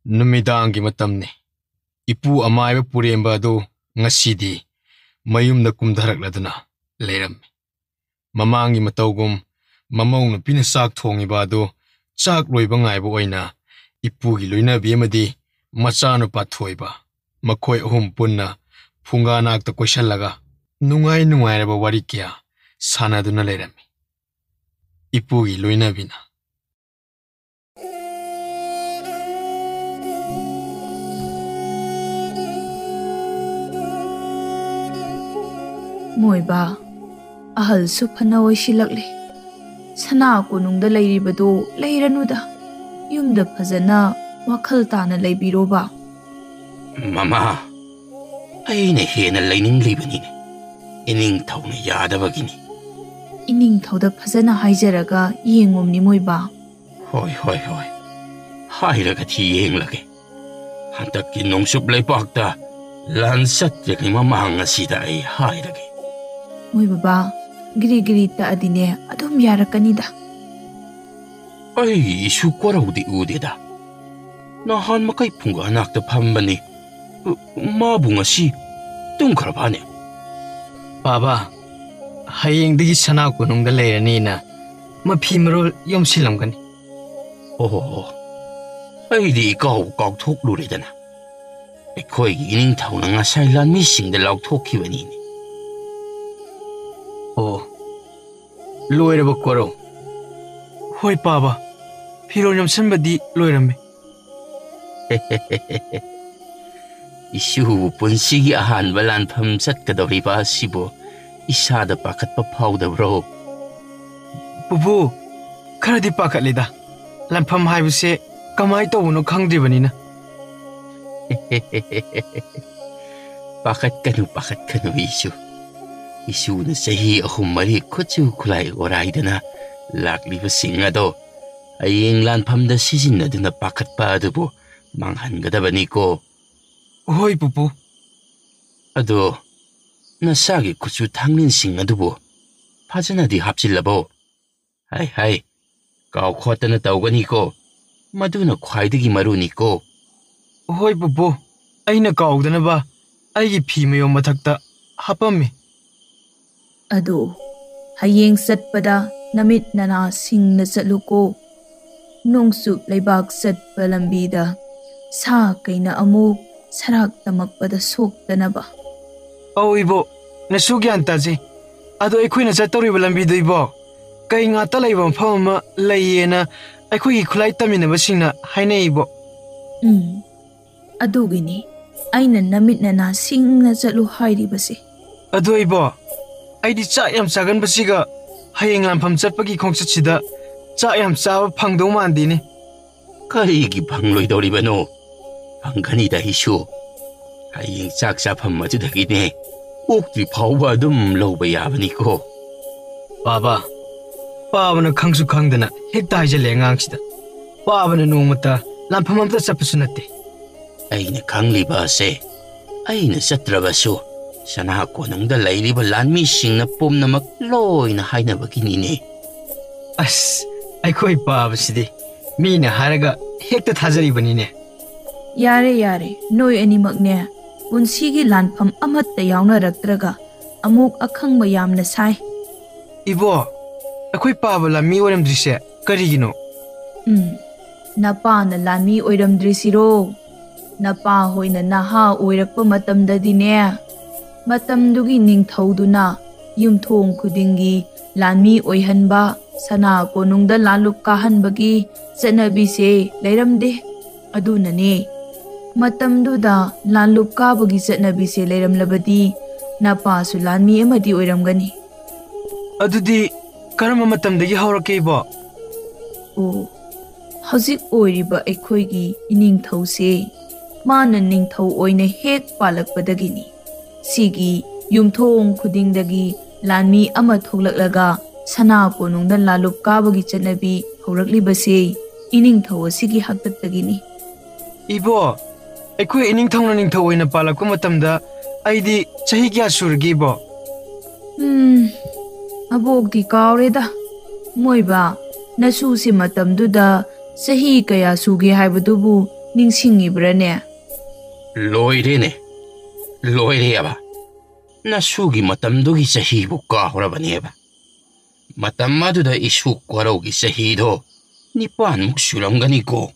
Numidangi matamni. Ipu amaiba puremba adu ngasidi mayumda kumdarakladuna leirammi. Mamangi matawgum mamauna pina sak thongiba adu chak loiba ngaiba oina ipugi loinabi amadi machanu pathoiba makhoi ahum punna phunga nakta koishallaga nungai nungairaba wari kya sanaduna leirammi. Ipugi loinabina. Moiba ahal supana oisilakle sana kunungda leiribadu leiranuda yumda phajana wakhal tana leibiroba. Mama aina hena leining libanine ining thawna yadabagini. Ining thawda phajana haijaraga yengomni moiba. Hoi hairaga thi yenglage hantakki nongsup leipakta lansat yagi mamang asida ai hairage. Moi baba giri ta adine adum yarakanida. Ai isu kwarawdi udeda nahan makai phunga nakta phambani mabu ngasi tungkharabane. Baba hayengdagi sana kunungda leiranina mafi marol yomsilamgani. Oh aidi kaw thokluredana ekhoigi ining thawna ngasai lanmi singda laukthokhibanini. Oh loiraba kwaro. Hoi baba phirol yomsanbadi loirame. Isu punsigi ahanba lanpham chatkadoriba asibo isada pakhatpa phawdabro. Bubu kharadi pakhatlida lanpham haibase kamai tawuno khangdribanina. Pakhatkanu isu na sahi ahum mari khuchu khulai oraidana lakliba singado ayeng lanpham da sisinaduna pakhatpa adubo manghangadabani ko. Hoi bubu. Ado nasagi khuchu thangnin sing adubo phajanadi hapchilabo. Hai kaw khotana tawgani ko maduna khwaidagi maruni ko. Hoi bubu aina kawdanaba aigi phi mayom mathakta hapammi. Ado hayeng satpada namit nana singna chatluko nongsup leibak satpa lambida sa kaina amuk sarak tamakpada soktanaba. Ibo nasu gyan taji ado ekhoina chatoriba lambido ibo kai ngata leiba mpham ma leiyena ekhoi khulai taminaba singna hainai ibo. Adugini aina namit nana singna chatlu hairibase. Ado ibo aidi cha yam chagan basiga hayeng lampham chatpagi khongchatsida cha yam chaba phangdo mandini. Karigi phangloidoribano phangani da isu hayeng chak chapham madudagine okti phawba adum loba yabani ko. Baba Pabana khangsu khangdana hekta haijale ngangsida Pabana nongmata lampham amta chapsu natte. Aina khangliba se aina chatrabasu sana konungda leiriba lanmi singna pomnamak loina hainabagini. As aikhoi pabasidi mina haraga hekta thajaribani. Yare noi animakne punsigi lanpham amatta yauna raktraga amuk akhangba yamna sai. Ibo akhoi paba lami oramdrise karigino. Napa na lami oiramdrisiro napa hoina naha oirakpa matamdadine matamdugi ningthauduna yumthong khudingi lanmi oihanba sana konungda lalup kahanbagi chanabise leiramde adunane matamduda lalup kabagi chanabise leiramlabadi napa su lanmi amadi oiramgani. Adudi karama matamdagi haurakeibo. Oh hauzik oiriba ekhoigi iningthause mana ningthau oina hek palakpadagini. Sigi yumthong khudingdagi lanmi ama thoklaklaga sana konungda lalup kabagi chanabi hauраklibase iningthau asigi haktaktagini. Ibo ekhoi iningthau na ningthau oina palakpa matamda aidi chahi kya surgibo. Abogdi kaureda moiba nasu si matamduda sahi kaya suge haibadubu ꯅꯤꯡꯁꯤꯡꯉꯤꯕ꯭ꯔꯅꯦ? ꯂꯣꯏꯔꯦꯅꯦ, ꯂꯣꯏꯔꯦꯕ. ꯅꯁꯨꯒꯤ ꯃꯇꯝꯗꯨꯒꯤ ꯆꯍꯤꯕꯨ ꯀꯥꯎꯔꯕꯅꯦꯕ. ꯃꯇꯝ ꯑꯗꯨꯗ ꯏꯁꯨ ꯀ꯭ꯋꯥꯔꯧꯒꯤ ꯆꯍꯤꯗꯣ 9ꯃꯨꯛ ꯁꯨꯔꯝꯒꯅꯤꯀꯣ.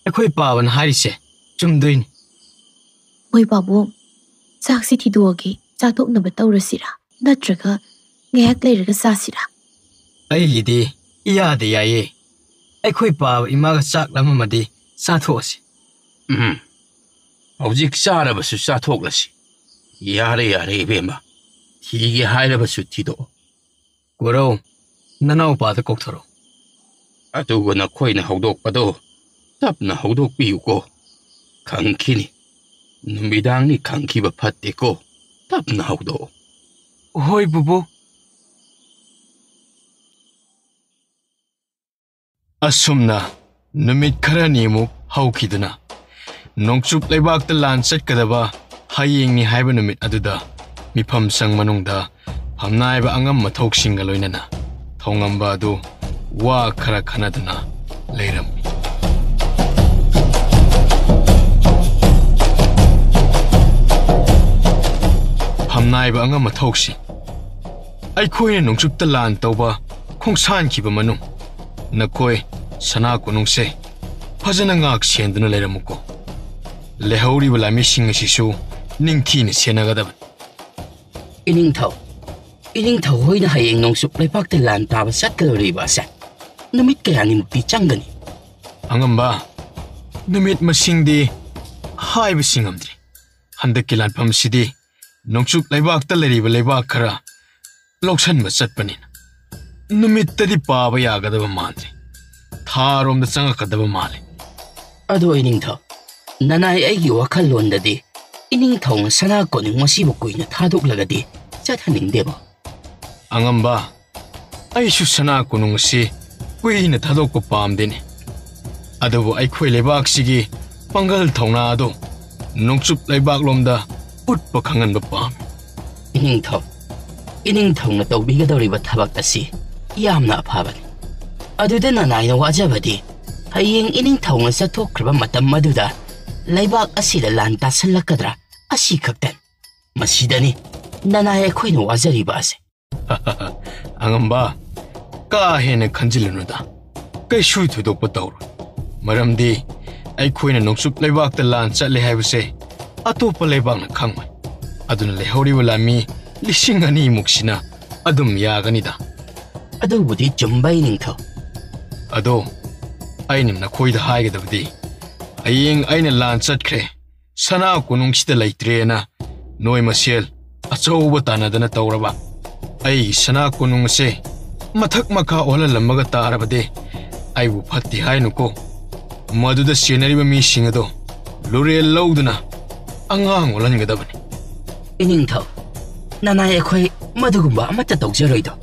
ꯑꯩꯈꯣꯏ ꯄꯥꯕꯅ ꯍꯥꯏꯔꯤꯁꯦ ꯆꯨꯝꯗꯣꯏꯅꯤ. ꯃꯣꯏ ꯄꯥꯕꯨꯡ, ꯆꯥꯛꯁꯤ ꯊꯤꯗꯣꯛꯑꯒꯦ, ꯆꯥꯊꯣꯛꯅꯕ ꯇꯧꯔꯁꯤꯔꯥ ꯅꯠꯇ꯭ꯔꯒ ꯉꯥꯏꯍꯥꯛ ꯂꯩꯔꯒ ꯆꯥꯁꯤꯔꯥ? ꯑꯩꯒꯤꯗꯤ ꯏꯌꯥꯗ ꯌꯥꯏꯌꯦ. ꯑꯩꯈꯣꯏ ꯄꯥꯕ ꯏꯃꯥꯒ ꯆꯥꯛ ꯂꯥꯝꯃꯝꯃꯗꯤ ꯆꯥꯊꯣꯛꯑꯁꯤ. ꯍꯧꯖꯤꯛ ꯆꯥꯔꯕꯁꯨ ꯆꯥꯊꯣꯛꯂꯁꯤ. ꯌꯥꯔꯦ ꯌꯥꯔꯦ ꯏꯕꯦꯝꯃ, ꯊꯤꯒꯦ ꯍꯥꯏꯔꯕꯁꯨ ꯊꯤꯗꯣꯛꯑꯣ. ꯀꯣꯔꯧ, ꯅꯅꯥꯎꯄꯥꯗ ꯀꯧꯊꯣꯔꯛꯑꯣ. ꯑꯗꯨꯒ ꯅꯈꯣꯏꯅ ꯍꯧꯗꯣꯛꯄꯗꯣ ꯇꯞꯅ ꯍꯧꯗꯣꯛꯄꯤꯌꯨꯀꯣ. ꯈꯪꯈꯤꯅꯤ, ꯅꯨꯃꯤꯗꯥꯡꯅꯤ ꯈꯪꯈꯤꯕ ꯐꯠꯇꯦꯀꯣ. ꯇꯞꯅ ꯍꯧꯗꯣꯛꯑꯣ. ꯍꯣꯏ ꯕꯨꯕꯨ. ꯑꯁꯨꯝꯅ ꯅꯨꯃꯤꯠ ꯈꯔꯅꯤꯃꯨꯛ ꯍꯧꯈꯤꯗꯨꯅ ꯅꯣꯡꯆꯨꯞ ꯂꯩꯕꯥꯛꯇ ꯂꯥꯟ ꯆꯠꯀꯗꯕ ꯍꯌꯦꯡꯅꯤ ꯍꯥꯏꯕ ꯅꯨꯃꯤꯠ ꯑꯗꯨꯗ ꯃꯤꯐꯝꯁꯪ ꯃꯅꯨꯡꯗ ꯐꯝꯅꯥꯏꯕ ꯑꯉꯝ ꯃꯊꯧꯁꯤꯡꯒ ꯂꯣꯏꯅꯅ ꯊꯧꯉꯝꯕ ꯑꯗꯨ ꯋꯥ ꯈꯔ ꯈꯟꯅꯗꯨꯅ ꯂꯩꯔꯝꯃꯤ. ꯐꯝꯅꯥꯏꯕ ꯑꯉꯝ ꯃꯊꯧꯁꯤꯡ, ꯑꯩꯈꯣꯏꯅ ꯅꯣꯡꯆꯨꯞꯇ ꯂꯥꯟ ꯇꯧꯕ ꯈꯣꯡꯁꯥꯟꯈꯤꯕ ꯃꯅꯨꯡ ꯅꯈꯣꯏ ꯁꯅꯥ ꯀꯣꯅꯨꯡꯁꯦ ꯐꯖꯅ ꯉꯥꯛ ꯁꯦꯟꯗꯨꯅ ꯂꯩꯔꯝꯃꯨꯀꯣ. ꯂꯩꯍꯧꯔꯤꯕ ꯂꯥꯟꯃꯤꯁꯤꯡ ꯑꯁꯤꯁꯨ ꯅꯤꯡꯊꯤꯅ ꯁꯦꯟꯅꯒꯗꯕꯅꯤ. ꯏꯅꯤꯡꯊꯧ ꯍꯣꯏꯅ ꯍꯌꯦꯡ ꯅꯣꯡꯆꯨꯞ ꯂꯩꯕꯥꯛꯇ ꯂꯥꯟ ꯇꯥꯕ ꯆꯠꯀꯗꯧꯔꯤꯕ ꯑꯁꯦ ꯅꯨꯃꯤꯠ ꯀꯌꯥꯅꯤꯃꯨꯛꯇꯤ ꯆꯪꯒꯅꯤ? ꯑꯉꯝꯕ, ꯅꯨꯃꯤꯠ ꯃꯁꯤꯡꯗꯤ ꯍꯥꯏꯕꯁꯤ ꯉꯝꯗ꯭ꯔꯤ. ꯍꯟꯗꯛꯀꯤ ꯂꯥꯟꯐꯝꯁꯤꯗꯤ ꯅꯣꯡꯆꯨꯞ ꯂꯩꯕꯥꯛꯇ ꯂꯩꯔꯤꯕ ꯂꯩꯕꯥꯛ ꯈꯔ ꯂꯧꯁꯟꯕ ꯆꯠꯄꯅꯤꯅ ꯅꯨꯃꯤꯠꯇꯗꯤ ꯄꯥꯕ ꯌꯥꯒꯗꯕ ꯃꯥꯟꯗ꯭ꯔꯤ. ꯊꯥꯔꯣꯝꯗ ꯆꯪꯉꯛꯀꯗꯕ ꯃꯥꯜꯂꯤ. ꯑꯗꯣ ꯏꯅꯤꯡꯊꯧ, ꯅꯅꯥꯏ ꯑꯩꯒꯤ ꯋꯥꯈꯜꯂꯣꯟꯗꯗꯤ ꯏꯅꯤꯡꯊꯧꯅ ꯁꯅꯥ ꯀꯣꯅꯨꯡ ꯑꯁꯤꯕꯨ ꯀꯨꯏꯅ ꯊꯥꯗꯣꯛꯂꯒꯗꯤ ꯆꯠꯍꯟꯅꯤꯡꯗꯦꯕ. ꯑꯉꯝꯕ, ꯑꯩꯁꯨ ꯁꯅꯥ ꯀꯣꯅꯨꯡ ꯑꯁꯤ ꯀꯨꯏꯅ ꯊꯥꯗꯣꯛꯄ ꯄꯥꯝꯗꯦꯅꯦ. ꯑꯗꯨꯕꯨ ꯑꯩꯈꯣꯏ ꯂꯩꯕꯥꯛꯁꯤꯒꯤ ꯄꯥꯡꯒꯜ ꯊꯧꯅꯥ ꯑꯗꯨ ꯅꯣꯡꯆꯨꯞ ꯂꯩꯕꯥꯛꯂꯣꯝꯗ ꯎꯠꯄ ꯈꯪꯍꯟꯕ ꯄꯥꯝꯃꯤ. ꯏꯅꯤꯡꯊꯧꯅ ꯇꯧꯕꯤꯒꯗꯧꯔꯤꯕ ꯊꯕꯛ ꯑꯁꯤ ꯌꯥꯝꯅ ꯑꯐꯕꯅꯤ. ꯑꯗꯨꯗ ꯅꯅꯥꯏꯅ ꯋꯥꯖꯕꯗꯤ ꯍꯌꯦꯡ ꯏꯅꯤꯡꯊꯧꯅ ꯆꯠꯊꯣꯛꯈ꯭ꯔꯕ ꯃꯇꯝ ꯑꯗꯨꯗ ꯂꯩꯕꯥꯛ ꯑꯁꯤꯗ ꯂꯥꯟ ꯇꯥꯁꯜꯂꯛꯀꯗ꯭ꯔꯥ ꯑꯁꯤ ꯈꯛꯇꯅꯤ. ꯃꯁꯤꯗꯅꯤ ꯅꯅꯥꯏ ꯑꯩꯈꯣꯏꯅ ꯋꯥꯖꯔꯤꯕ ꯑꯁꯦ. ꯑꯉꯝꯕ, ꯀꯥ ꯍꯦꯟꯅ ꯈꯟꯖꯤꯜꯂꯨꯅꯨꯗ. ꯀꯩꯁꯨ ꯊꯣꯏꯗꯣꯛꯄ ꯇꯧꯔꯣꯏ. ꯃꯔꯝꯗꯤ ꯑꯩꯈꯣꯏꯅ ꯅꯣꯡꯆꯨꯞ ꯂꯩꯕꯥꯛꯇ ꯂꯥꯟ ꯆꯠꯂꯦ ꯍꯥꯏꯕꯁꯦ ꯑꯇꯣꯞꯄ ꯂꯩꯕꯥꯛꯅ ꯈꯪꯉꯣꯏ. ꯑꯗꯨꯅ ꯂꯩꯍꯧꯔꯤꯕ ꯂꯥꯟꯃꯤ 2,000ꯃꯨꯛꯁꯤꯅ ꯑꯗꯨꯝ ꯌꯥꯒꯅꯤꯗ. ꯑꯗꯨꯕꯨꯗꯤ ꯆꯨꯝꯕ ꯏꯅꯤꯡꯊꯧ. ꯑꯗꯣ ꯑꯩꯅ ꯅꯈꯣꯏꯗ ꯍꯥꯏꯒꯗꯕꯗꯤ ꯍꯌꯦꯡ ꯑꯩꯅ ꯂꯥꯟ ꯆꯠꯈ꯭ꯔꯦ, ꯁꯅꯥ ꯀꯣꯅꯨꯡꯁꯤꯗ ꯂꯩꯇ꯭ꯔꯦꯅ ꯅꯣꯏ ꯃꯁꯦꯜ ꯑꯆꯧꯕ ꯇꯥꯟꯅꯗꯅ ꯇꯧꯔꯕ ꯑꯩꯒꯤ ꯁꯅꯥ ꯀꯣꯅꯨꯡ ꯑꯁꯦ ꯃꯊꯛ ꯃꯈꯥ ꯑꯣꯜꯍꯜꯂꯝꯃꯒ ꯇꯥꯔꯕꯗꯤ ꯑꯩꯕꯨ ꯐꯠꯇꯦ ꯍꯥꯏꯅꯨꯀꯣ. ꯃꯗꯨꯗ ꯆꯦꯟꯅꯔꯤꯕ ꯃꯤꯁꯤꯡ ꯑꯗꯣ ꯂꯨꯔꯦꯜ ꯂꯧꯗꯨꯅ ꯑꯉꯥꯡ ꯑꯣꯜꯍꯟꯒꯗꯕꯅꯤ. ꯏꯅꯤꯡꯊꯧ, ꯅꯅꯥꯏ ꯑꯩꯈꯣꯏ ꯃꯗꯨꯒꯨꯝꯕ ꯑꯃꯠꯇ ꯇꯧꯖꯔꯣꯏꯗꯣ.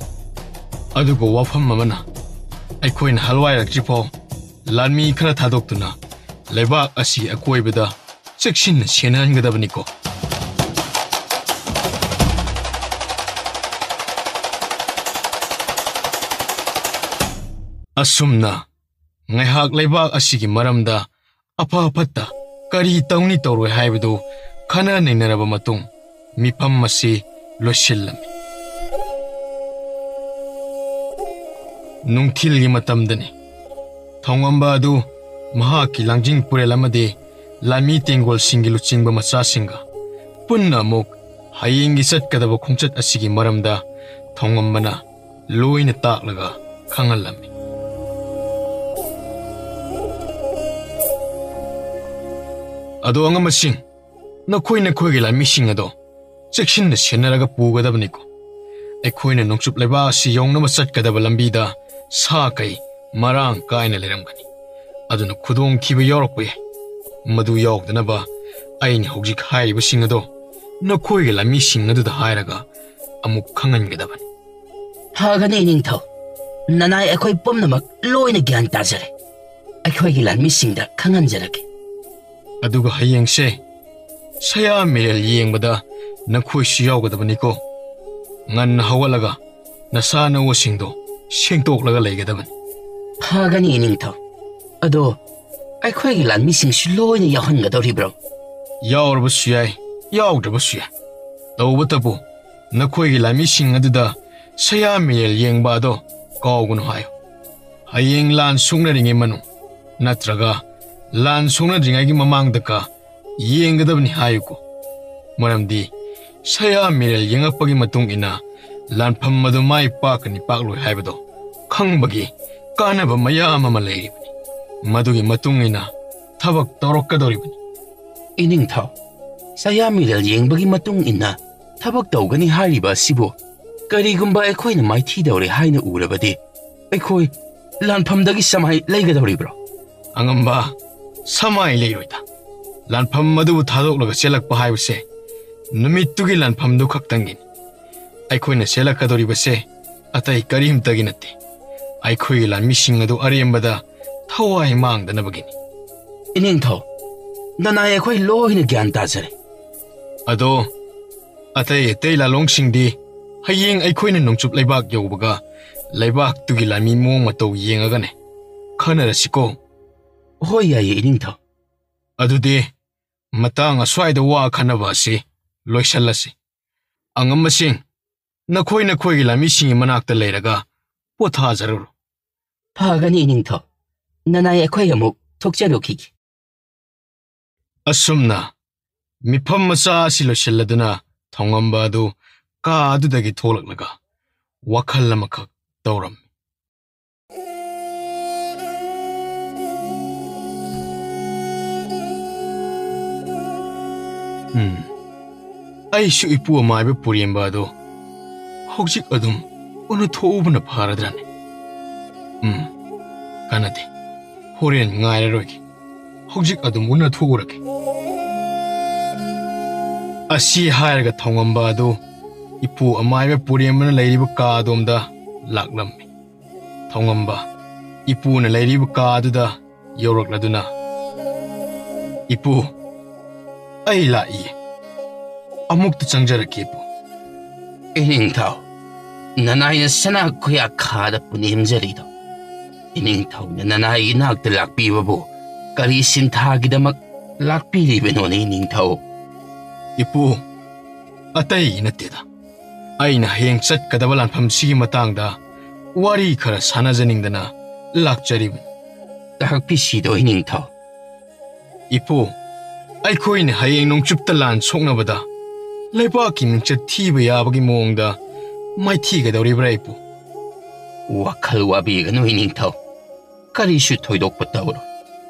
ꯑꯗꯨꯒ ꯋꯥꯐꯝ ꯑꯃꯅ ꯑꯩꯈꯣꯏꯅ ꯍꯜꯋꯥꯏꯔꯛꯇ꯭ꯔꯤꯐꯥꯎ ꯂꯥꯟꯃꯤ ꯈꯔ ꯊꯥꯗꯣꯛꯇꯨꯅ ꯂꯩꯕꯥꯛ ꯑꯁꯤ ꯑꯀꯣꯏꯕꯗ ꯆꯦꯛꯁꯤꯟꯅ ꯁꯦꯟꯅꯍꯟꯒꯗꯕꯅꯤꯀꯣ. ꯑꯁꯨꯝꯅ ꯉꯥꯏꯍꯥꯛ ꯂꯩꯕꯥꯛ ꯑꯁꯤꯒꯤ ꯃꯔꯝꯗ ꯑꯐ ꯐꯠꯇ ꯀꯔꯤ ꯇꯧꯅꯤ ꯇꯧꯔꯣꯏ ꯍꯥꯏꯕꯗꯨ ꯈꯟꯅ ꯅꯩꯅꯔꯕ ꯃꯇꯨꯡ ꯃꯤꯐꯝ ꯑꯁꯤ ꯂꯣꯏꯁꯤꯜꯂꯝꯃꯤ. ꯅꯨꯡꯊꯤꯜꯒꯤ ꯃꯇꯝꯗꯅꯤ. ꯊꯧꯉꯝꯕ ꯑꯗꯨ ꯃꯍꯥꯛꯀꯤ ꯂꯥꯡꯖꯤꯡ ꯄꯨꯔꯦꯜ ꯑꯃꯗꯤ ꯂꯥꯟꯃꯤ ꯇꯦꯡꯒꯣꯜꯁꯤꯡꯒꯤ ꯂꯨꯆꯤꯡꯕ ꯃꯆꯥꯁꯤꯡꯒ ꯄꯨꯟꯅ ꯑꯃꯨꯛ ꯍꯌꯦꯡꯒꯤ ꯆꯠꯀꯗꯕ ꯈꯣꯡꯆꯠ ꯑꯁꯤꯒꯤ ꯃꯔꯝꯗ ꯊꯧꯉꯝꯕꯅ ꯂꯣꯏꯅ ꯇꯥꯛꯂꯒ ꯈꯪꯍꯜꯂꯝꯃꯤ. ꯑꯗꯣ ꯑꯉꯝꯕꯁꯤꯡ, ꯅꯈꯣꯏꯒꯤ ꯂꯥꯟꯃꯤꯁꯤꯡ ꯑꯗꯣ ꯆꯦꯛꯁꯤꯟꯅ ꯁꯦꯟꯅꯔꯒ ꯄꯨꯒꯗꯕꯅꯤꯀꯣ. ꯑꯩꯈꯣꯏꯅ ꯅꯣꯡꯆꯨꯞ ꯂꯩꯕꯥꯛ ꯑꯁꯤ ꯌꯧꯅꯕ ꯆꯠꯀꯗꯕ ꯂꯝꯕꯤꯗ ꯁꯥ ꯀꯩ ꯃꯔꯥꯡ ꯀꯥꯏꯅ ꯂꯩꯔꯝꯒꯅꯤ. ꯑꯗꯨꯅ ꯈꯨꯗꯣꯡꯊꯤꯕ ꯌꯥꯎꯔꯛꯄ ꯌꯥꯏ. ꯃꯗꯨ ꯌꯥꯎꯗꯅꯕ ꯑꯩꯅ ꯍꯧꯖꯤꯛ ꯍꯥꯏꯔꯤꯕꯁꯤꯡ ꯑꯗꯣ ꯅꯈꯣꯏꯒꯤ ꯂꯥꯟꯃꯤꯁꯤꯡ ꯑꯗꯨꯗ ꯍꯥꯏꯔꯒ ꯑꯃꯨꯛ ꯈꯪꯍꯟꯒꯗꯕꯅꯤ. ꯐꯒꯅꯤ ꯏꯅꯤꯡꯊꯧ. ꯅꯅꯥꯏ ꯑꯩꯈꯣꯏ ꯄꯨꯝꯅꯃꯛ ꯂꯣꯏꯅ ꯒ꯭ꯌꯥꯟ ꯇꯥꯖꯔꯦ. ꯑꯩꯈꯣꯏꯒꯤ ꯂꯥꯟꯃꯤꯁꯤꯡꯗ ꯈꯪꯍꯟꯖꯔꯒꯦ. ꯑꯗꯨꯒ ꯍꯌꯦꯡꯁꯦ ꯁꯌꯥ ꯃꯤꯔꯦꯜ ꯌꯦꯡꯕꯗ ꯅꯈꯣꯏꯁꯨ ꯌꯥꯎꯒꯗꯕꯅꯤꯀꯣ. ꯉꯟꯅ ꯍꯧꯒꯠꯂꯒ ꯅꯁꯥ ꯅꯎꯁꯤꯡꯗꯣ ꯁꯦꯡꯇꯣꯛꯂꯒ ꯂꯩꯒꯗꯕꯅꯤ. ꯐꯒꯅꯤ ꯏꯅꯤꯡꯊꯧ. ꯑꯗꯣ ꯑꯩꯈꯣꯏꯒꯤ ꯂꯥꯟꯃꯤꯁꯤꯡꯁꯨ ꯂꯣꯏꯅ ꯌꯥꯎꯍꯟꯒꯗꯧꯔꯤꯕ꯭ꯔꯣ? ꯌꯥꯎꯔꯕꯁꯨ ꯌꯥꯏ, ꯌꯥꯎꯗ꯭ꯔꯕꯁꯨ ꯌꯥꯏ. ꯇꯧꯕꯇꯕꯨ ꯅꯈꯣꯏꯒꯤ ꯂꯥꯟꯃꯤꯁꯤꯡ ꯑꯗꯨꯗ ꯁꯌꯥ ꯃꯤꯔꯦꯜ ꯌꯦꯡꯕ ꯑꯗꯣ ꯀꯥꯎꯒꯅꯨ ꯍꯥꯏꯌꯨ. ꯍꯌꯦꯡ ꯂꯥꯟ ꯁꯣꯛꯅꯔꯤꯉꯩ ꯃꯅꯨꯡ ꯅꯠꯇ꯭ꯔꯒ ꯂꯥꯟ ꯁꯣꯛꯅꯗ꯭ꯔꯤꯉꯩꯒꯤ ꯃꯃꯥꯡꯗꯀ ꯌꯦꯡꯒꯗꯕꯅꯤ ꯍꯥꯏꯌꯨꯀꯣ. ꯃꯔꯝꯗꯤ ꯁꯌꯥ ꯃꯤꯔꯦꯜ ꯌꯦꯡꯉꯛꯄꯒꯤ ꯃꯇꯨꯡ ꯏꯟꯅ ꯂꯥꯟꯐꯝ ꯑꯗꯨ ꯃꯥꯏ ꯄꯥꯛꯀꯅꯤ ꯄꯥꯛꯂꯣꯏ ꯍꯥꯏꯕꯗꯣ ꯈꯪꯕꯒꯤ ꯀꯥꯟꯅꯕ ꯃꯌꯥꯝ ꯑꯃ ꯂꯩꯔꯤꯕꯅꯤ. ꯃꯗꯨꯒꯤ ꯃꯇꯨꯡ ꯏꯟꯅ ꯊꯕꯛ ꯇꯧꯔꯛꯀꯗꯧꯔꯤꯕꯅꯤ. ꯏꯅꯤꯡꯊꯧ, ꯁꯌꯥ ꯃꯤꯔꯦꯜ ꯌꯦꯡꯕꯒꯤ ꯃꯇꯨꯡ ꯏꯟꯅ ꯊꯕꯛ ꯇꯧꯒꯅꯤ ꯍꯥꯏꯔꯤꯕ ꯑꯁꯤꯕꯨ ꯀꯔꯤꯒꯨꯝꯕ ꯑꯩꯈꯣꯏꯅ ꯃꯥꯏꯊꯤꯗꯧꯔꯦ ꯍꯥꯏꯅ ꯎꯔꯕꯗꯤ ꯑꯩꯈꯣꯏ ꯂꯥꯟꯐꯝꯗꯒꯤ ꯁꯃꯥꯏ ꯂꯩꯒꯗꯧꯔꯤꯕ꯭ꯔꯣ? ꯑꯉꯝꯕ, ꯁꯃꯥꯏ ꯂꯩꯔꯣꯏꯗ. ꯂꯥꯟꯐꯝ ꯑꯗꯨꯕꯨ ꯊꯥꯗꯣꯛꯂꯒ ꯆꯦꯜꯂꯛꯄ ꯍꯥꯏꯕꯁꯦ ꯅꯨꯃꯤꯠꯇꯨꯒꯤ ꯂꯥꯟꯐꯝꯗꯨ ꯈꯛꯇꯪꯒꯤꯅꯤ. ꯑꯩꯈꯣꯏꯅ ꯆꯦꯜꯂꯛꯀꯗꯧꯔꯤꯕꯁꯦ ꯑꯇꯩ ꯀꯔꯤꯝꯇꯒꯤ ꯅꯠꯇꯦ. ꯑꯩꯈꯣꯏꯒꯤ ꯂꯥꯟꯃꯤꯁꯤꯡ ꯑꯗꯨ ꯑꯔꯦꯝꯕꯗ ꯊꯋꯥꯏ ꯃꯥꯡꯗꯅꯕꯒꯤꯅꯤ. ꯏꯅꯤꯡꯊꯧ, ꯅꯅꯥꯏ ꯑꯩꯈꯣꯏ ꯂꯣꯏꯅ ꯒ꯭ꯌꯥꯟ ꯇꯥꯖꯔꯦ. ꯑꯗꯣ ꯑꯇꯩ ꯑꯇꯩ ꯂꯥꯂꯣꯡꯁꯤꯡꯗꯤ ꯍꯌꯦꯡ ꯑꯩꯈꯣꯏꯅ ꯅꯣꯡꯆꯨꯞ ꯂꯩꯕꯥꯛ ꯌꯧꯕꯒ ꯂꯩꯕꯥꯛꯇꯨꯒꯤ ꯂꯥꯟꯃꯤ ꯃꯑꯣꯡ ꯃꯇꯧ ꯌꯦꯡꯉꯒꯅꯦ ꯈꯟꯅꯔꯁꯤꯀꯣ. ꯍꯣꯏ ꯌꯥꯏꯌꯦ ꯏꯅꯤꯡꯊꯧ. ꯑꯗꯨꯗꯤ ꯃꯇꯥꯡ ꯑꯁ꯭ꯋꯥꯏꯗ ꯋꯥ ꯈꯟꯅꯕ ꯑꯁꯤ ꯂꯣꯏꯁꯜꯂꯁꯤ. ꯑꯉꯝꯕꯁꯤꯡ, ꯅꯈꯣꯏꯒꯤ ꯂꯥꯟꯃꯤꯁꯤꯡꯒꯤ ꯃꯅꯥꯛꯇ ꯂꯩꯔꯒ ꯄꯣꯊꯥꯖꯔꯨꯔꯣ. ꯐꯒꯅꯤ ꯏꯅꯤꯡꯊꯧ. ꯅꯅꯥꯏ ꯑꯩꯈꯣꯏ ꯑꯃꯨꯛ ꯊꯣꯛꯆꯔꯨꯈꯤꯒꯦ. ꯑꯁꯨꯝꯅ ꯃꯤꯐꯝ ꯃꯆꯥ ꯑꯁꯤ ꯂꯣꯏꯁꯤꯜꯂꯗꯨꯅ ꯊꯧꯉꯝꯕ ꯑꯗꯨ ꯀꯥ ꯑꯗꯨꯗꯒꯤ ꯊꯣꯛꯂꯛꯂꯒ ꯋꯥꯈꯜ ꯑꯃꯈꯛ ꯇꯧꯔꯝꯃꯤ. ꯑꯩꯁꯨ ꯏꯄꯨ ꯑꯃꯥꯏꯕ ꯄꯨꯔꯦꯝꯕ ꯑꯗꯣ ꯍꯧꯖꯤꯛ ꯑꯗꯨꯝ ꯎꯅꯊꯣꯛꯎꯕꯅ ꯐꯔꯗ꯭ꯔꯥꯅꯦ? ꯀꯥꯟꯅꯗꯦ. ꯍꯣꯔꯦꯟ ꯉꯥꯏꯔꯔꯣꯏꯒꯦ. ꯍꯧꯖꯤꯛ ꯑꯗꯨꯝ ꯎꯅꯊꯣꯛꯎꯔꯒꯦ. ꯑꯁꯤ ꯍꯥꯏꯔꯒ ꯊꯧꯉꯝꯕ ꯑꯗꯨ ꯏꯄꯨ ꯑꯃꯥꯏꯕ ꯄꯨꯔꯦꯝꯕꯅ ꯂꯩꯔꯤꯕ ꯀꯥ ꯑꯗꯣꯝꯗ ꯂꯥꯛꯂꯝꯃꯤ. ꯊꯧꯉꯝꯕ ꯏꯄꯨꯅ ꯂꯩꯔꯤꯕ ꯀꯥ ꯑꯗꯨꯗ ꯌꯧꯔꯛꯂꯗꯨꯅ, "ꯏꯄꯨ, ꯑꯩ ꯂꯥꯛꯏꯌꯦ. ꯑꯃꯨꯛꯇ ꯆꯪꯖꯔꯛꯀꯦ ꯏꯄꯨ." ꯏꯅꯤꯡꯊꯧ, ꯅꯅꯥꯏꯅ ꯁꯅꯥ ꯈꯨꯌꯥ ꯈꯥꯗ ꯄꯨꯅꯦꯝꯖꯔꯤꯗꯣ ꯏꯅꯤꯡꯊꯧꯅ ꯅꯅꯥꯏꯒꯤ ꯅꯥꯛꯇ ꯂꯥꯛꯄꯤꯕꯕꯨ ꯀꯔꯤ ꯁꯤꯟꯊꯥꯒꯤꯗꯃꯛ ꯂꯥꯛꯄꯤꯔꯤꯕꯅꯣꯅꯦ ꯏꯅꯤꯡꯊꯧ? ꯏꯄꯨ, ꯑꯇꯩꯒꯤ ꯅꯠꯇꯦꯗ. ꯑꯩꯅ ꯍꯌꯦꯡ ꯆꯠꯀꯗꯕ ꯂꯥꯟꯐꯝꯁꯤꯒꯤ ꯃꯇꯥꯡꯗ ꯋꯥꯔꯤ ꯈꯔ ꯁꯥꯟꯅꯖꯅꯤꯡꯗꯅ ꯂꯥꯛꯆꯔꯤꯕꯅꯤ. ꯇꯥꯛꯄꯤꯁꯤꯗꯣ ꯏꯅꯤꯡꯊꯧ. ꯏꯄꯨ, ꯑꯩꯈꯣꯏꯅ ꯍꯌꯦꯡ ꯅꯣꯡꯆꯨꯞꯇ ꯂꯥꯟ ꯁꯣꯛꯅꯕꯗ ꯂꯩꯕꯥꯛꯀꯤ ꯃꯤꯡꯆꯠ ꯊꯤꯕ ꯌꯥꯕꯒꯤ ꯃꯑꯣꯡꯗ ꯃꯥꯏꯊꯤꯒꯗꯧꯔꯤꯕ꯭ꯔꯥ ꯏꯄꯨ? ꯋꯥꯈꯜ ꯋꯥꯕꯤꯒꯅꯨ ꯏꯅꯤꯡꯊꯧ. ꯀꯔꯤꯁꯨ ꯊꯣꯏꯗꯣꯛꯄ ꯇꯧꯔꯣꯏ.